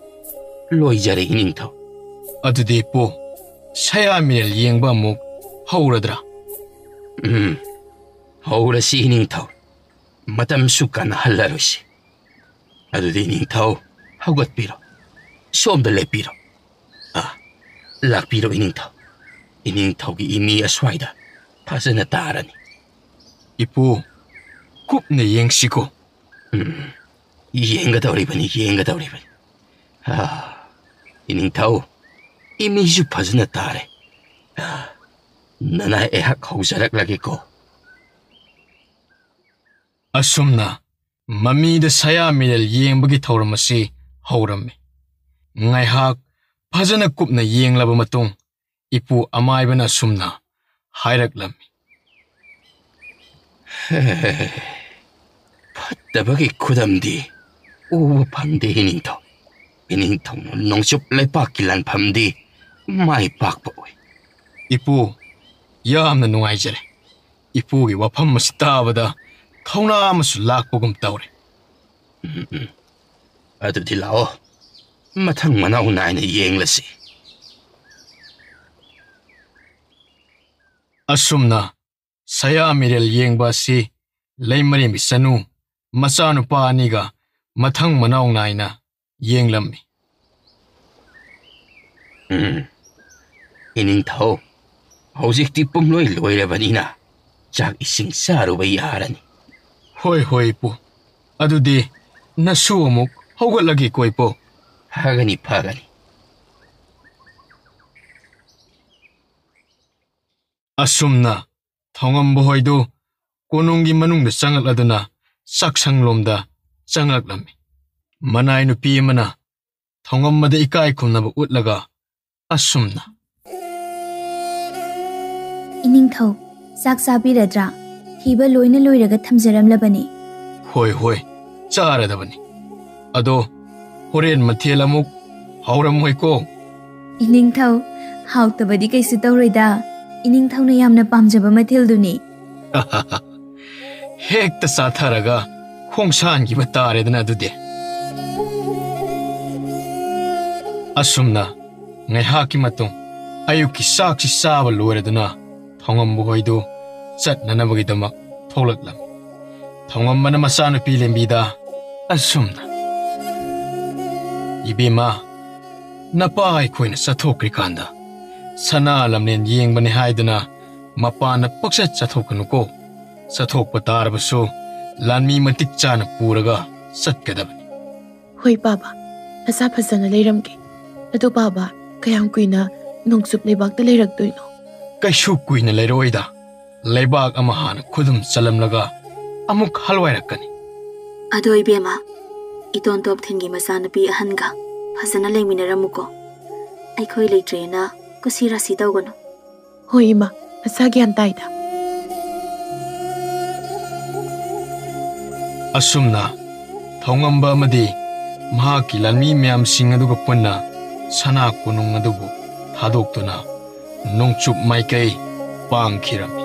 ꯂꯣꯏꯖꯔꯦ ꯏꯅꯤꯡꯊꯧ꯫ ꯑꯗꯨꯗꯤ ꯏꯄꯨ, ꯁꯌꯥ ꯃꯤꯔꯦꯜ ꯌꯦꯡꯕ ꯑꯃꯨꯛ ꯍꯧꯔꯗ꯭ꯔꯥ? ꯍꯧꯔꯁꯤ ꯏꯅꯤꯡꯊꯧ, ꯃꯇꯝꯁꯨ ꯀꯥꯟꯅꯍꯜꯂꯔꯣꯏꯁꯤ꯫ ꯑꯗꯨꯗꯤ ꯏꯅꯤꯡꯊꯧ ꯍꯧꯒꯠꯄꯤꯔꯣ, ꯁꯣꯝꯗ ꯂꯦꯞꯄꯤꯔꯣ꯫ ꯂꯥꯛꯄꯤꯔꯣ ꯏꯅꯤꯡꯊꯧ, ꯏꯅꯤꯡꯊꯧꯒꯤ ꯏꯃꯤ ꯑꯁ꯭ꯋꯥꯏꯗ ꯐꯖꯅ ꯇꯥꯔꯅꯤ꯫ ꯏꯄꯨ, ꯀꯨꯞꯅ ꯌꯦꯡꯁꯤꯀꯣ꯫ ꯌꯦꯡꯒꯗꯧꯔꯤꯕꯅꯤ ꯌꯦꯡꯒꯗꯧꯔꯤꯕꯅꯤ꯫ ꯏꯅꯤꯡꯊꯧ, ꯏꯃꯤꯁꯨ ꯐꯖꯅ ꯇꯥꯔꯦ꯫ ꯅꯅꯥꯏ ꯑꯩꯍꯥꯛ ꯍꯧꯖꯔꯛꯂꯒꯦꯀꯣ꯫ ꯑꯁꯨꯝꯅ ꯃꯃꯤꯗ ꯁꯌꯥ ꯃꯤꯔꯦꯜ ꯌꯦꯡꯕꯒꯤ ꯊꯧꯔꯝ ꯑꯁꯤ ꯍꯧꯔꯝꯃꯤ꯫ ꯉꯥꯏꯍꯥꯛ ꯐꯖꯅ ꯀꯨꯞꯅ ꯌꯦꯡꯂꯕ ꯃꯇꯨꯡ ꯏꯄꯨ ꯑꯃꯥꯏꯕꯅ ꯑꯁꯨꯝꯅ ꯍꯥꯏꯔꯛꯂꯝꯃꯤ꯫ ꯐꯠꯇꯕꯒꯤ ꯈꯨꯗꯝꯗꯤ ꯎꯕ ꯐꯪꯗꯦ ꯏꯅꯤꯡꯊꯧ꯫ ꯏꯅꯤꯡꯊꯧꯅ ꯅꯣꯡꯆꯨꯞ ꯂꯩꯄꯥꯛꯀꯤ ꯂꯥꯟꯐꯝꯗꯤ ꯃꯥꯏ ꯄꯥꯛꯄ ꯑꯣꯏ꯫ ꯏꯄꯨ, ꯌꯥꯝꯅ ꯅꯨꯡꯉꯥꯏꯖꯔꯦ꯫ ꯏꯄꯨꯒꯤ ꯋꯥꯐꯝ ꯑꯁꯤ ꯇꯥꯕꯗ ꯊꯧꯅꯥ ꯑꯃꯁꯨ ꯂꯥꯛꯄꯒꯨꯝ ꯇꯧꯔꯦ꯫ ꯑꯗꯨꯗꯤ ꯂꯥꯛꯑꯣ, ꯃꯊꯪ ꯃꯅꯥꯎ ꯅꯥꯏꯅ ꯌꯦꯡꯂꯁꯤ꯫ ꯑꯁꯨꯝꯅ ꯁꯌꯥ ꯃꯤꯔꯦꯜ ꯌꯦꯡꯕ ꯑꯁꯤ ꯂꯩꯃꯔꯦꯝꯕꯤ ꯆꯅꯨ ꯃꯆꯥꯅꯨꯄꯥ ꯑꯅꯤꯒ ꯃꯊꯪ ꯃꯅꯥꯎ ꯅꯥꯏꯅ ꯌꯦꯡꯂꯝꯃꯤ꯫ ꯏꯅꯤꯡꯊꯧ, ꯍꯧꯖꯤꯛꯇꯤ ꯄꯨꯝꯂꯣꯏ ꯂꯣꯏꯔꯕꯅꯤꯅ ꯆꯥꯛ ꯏꯁꯤꯡ ꯆꯥꯔꯨꯕ ꯌꯥꯔꯅꯤ. ꯍꯣꯏ ꯍꯣꯏ ꯏꯄꯨ. ꯑꯗꯨꯗꯤ ꯅꯁꯨ ꯑꯃꯨꯛ ꯍꯧꯒꯠꯂꯒꯦꯀꯣ ꯏꯄꯨ. ꯐꯒꯅꯤ ꯐꯒꯅꯤ. ꯑꯁꯨꯝꯅ ꯊꯧꯉꯝꯕ ꯍꯣꯏꯗꯨ ꯀꯣꯅꯨꯡꯒꯤ ꯃꯅꯨꯡꯗ ꯆꯪꯂꯛꯂꯗꯨꯅ ꯆꯥꯛꯁꯪꯂꯣꯝꯗ ꯆꯪꯂꯛꯂꯝꯃꯤ. ꯃꯅꯥꯏ ꯅꯨꯄꯤ ꯑꯃꯅ ꯊꯧꯉꯝꯕꯗ ꯏꯀꯥꯏ ꯈꯨꯝꯅꯕ ꯎꯠꯂꯒ ꯑꯁꯨꯝꯅ ꯏꯅꯤꯡꯊꯧ, ꯆꯥꯛ ꯆꯥꯕꯤꯔꯗ꯭ꯔꯥ? ꯊꯤꯕ ꯂꯣꯏꯅ ꯂꯣꯏꯔꯒ ꯊꯝꯖꯔꯝꯂꯕꯅꯤ. ꯍꯣꯏ ꯍꯣꯏ, ꯆꯥꯔꯗꯕꯅꯤ. ꯑꯗꯣ ꯍꯣꯔꯦꯟ ꯃꯊꯦꯜ ꯑꯃꯨꯛ ꯍꯥꯎꯔꯝꯃꯣꯏꯀꯣ? ꯏꯅꯤꯡꯊꯧ, ꯍꯥꯎꯇꯕꯗꯤ ꯀꯩꯁꯨ ꯇꯧꯔꯣꯏꯗ. ꯏꯅꯤꯡꯊꯧꯅ ꯌꯥꯝꯅ ꯄꯥꯝꯖꯕ ꯃꯊꯦꯜꯗꯨꯅꯤ. ꯍꯦꯛꯇ ꯆꯥꯊꯔꯒ ꯈꯣꯡꯁꯥꯟꯈꯤꯕ ꯇꯥꯔꯦꯗꯅ ꯑꯗꯨꯗꯤ. ꯑꯁꯨꯝꯅ ꯉꯥꯏꯍꯥꯛꯀꯤ ꯃꯇꯨꯡ ꯑꯌꯨꯛꯀꯤ ꯆꯥꯛꯁꯤ ꯆꯥꯕ ꯂꯣꯏꯔꯗꯨꯅ ꯊꯧꯉꯝꯕ ꯍꯣꯏꯗꯨ ꯆꯠꯅꯅꯕꯒꯤꯗꯃꯛ ꯊꯣꯛꯂꯛꯂꯝꯃꯤ. ꯊꯧꯉꯝꯕꯅ ꯃꯆꯥꯅꯨꯄꯤ ꯂꯦꯝꯕꯤꯗ ꯑꯁꯨꯝꯅ, "ꯏꯕꯦꯝꯃ, ꯅꯄꯥ ꯑꯩꯈꯣꯏꯅ ꯆꯠꯊꯣꯛꯈ꯭ꯔꯤꯀꯥꯟꯗ ꯁꯅꯥ ꯂꯝꯅꯦꯟ ꯌꯦꯡꯕꯅꯤ ꯍꯥꯏꯗꯨꯅ ꯃꯄꯥꯟꯗ ꯄꯛꯆꯠ ꯆꯠꯊꯣꯛꯀꯅꯨꯀꯣ. ꯆꯠꯊꯣꯛꯄ ꯇꯥꯔꯕꯁꯨ ꯂꯥꯟꯃꯤ ꯃꯇꯤꯛ ꯆꯥꯅ ꯄꯨꯔꯒ ꯆꯠꯀꯗꯕꯅꯤ." ꯍꯣꯏ ꯕꯥꯕꯥ, ꯅꯁꯥ ꯐꯖꯅ ꯂꯩꯔꯝꯒꯦ. ꯑꯗꯣ ꯕꯥꯕꯥ, ꯀꯌꯥꯝ ꯀꯨꯏꯅ ꯅꯣꯡꯆꯨꯞ ꯂꯩꯕꯥꯛꯇ ꯂꯩꯔꯛꯇꯣꯏꯅꯣ? ꯀꯩꯁꯨ ꯀꯨꯏꯅ ꯂꯩꯔꯣꯏꯗ. ꯂꯩꯕꯥꯛ ꯑꯃ ꯍꯥꯟꯅ ꯈꯨꯗꯨꯝ ꯆꯜꯂꯝꯂꯒ ꯑꯃꯨꯛ ꯍꯜꯋꯥꯏꯔꯛꯀꯅꯤ. ꯑꯗꯣ ꯏꯕꯦꯝꯃ, ꯏꯇꯣꯟ ꯇꯣꯞꯊꯤꯟꯒꯤ ꯃꯆꯥꯅꯨꯄꯤ ꯑꯍꯟꯒ ꯐꯖꯅ ꯂꯩꯃꯤꯟꯅꯔꯝꯃꯨꯀꯣ. ꯑꯩꯈꯣꯏ ꯂꯩꯇ꯭ꯔꯦꯅ ꯀꯨꯁꯤ ꯔꯥꯁꯤ ꯇꯧꯒꯅꯨ. ꯍꯣꯏ ꯏꯃꯥ, ꯅꯁꯥ ꯒ꯭ꯌꯥꯟ ꯇꯥꯏꯗ. ꯑꯁꯨꯝꯅ ꯊꯧꯉꯝꯕ ꯑꯃꯗꯤ ꯃꯍꯥꯛꯀꯤ ꯂꯥꯟꯃꯤ ꯃꯌꯥꯝꯁꯤꯡ ꯑꯗꯨꯒ ꯄꯨꯟꯅ ꯁꯅꯥ ꯀꯣꯅꯨꯡ ꯑꯗꯨꯕꯨ ꯊꯥꯗꯣꯛꯇꯨꯅ ꯅꯣꯡꯆꯨꯞ ꯃꯥꯏꯀꯩ ꯄꯥꯡꯈꯤꯔꯝꯃꯤ.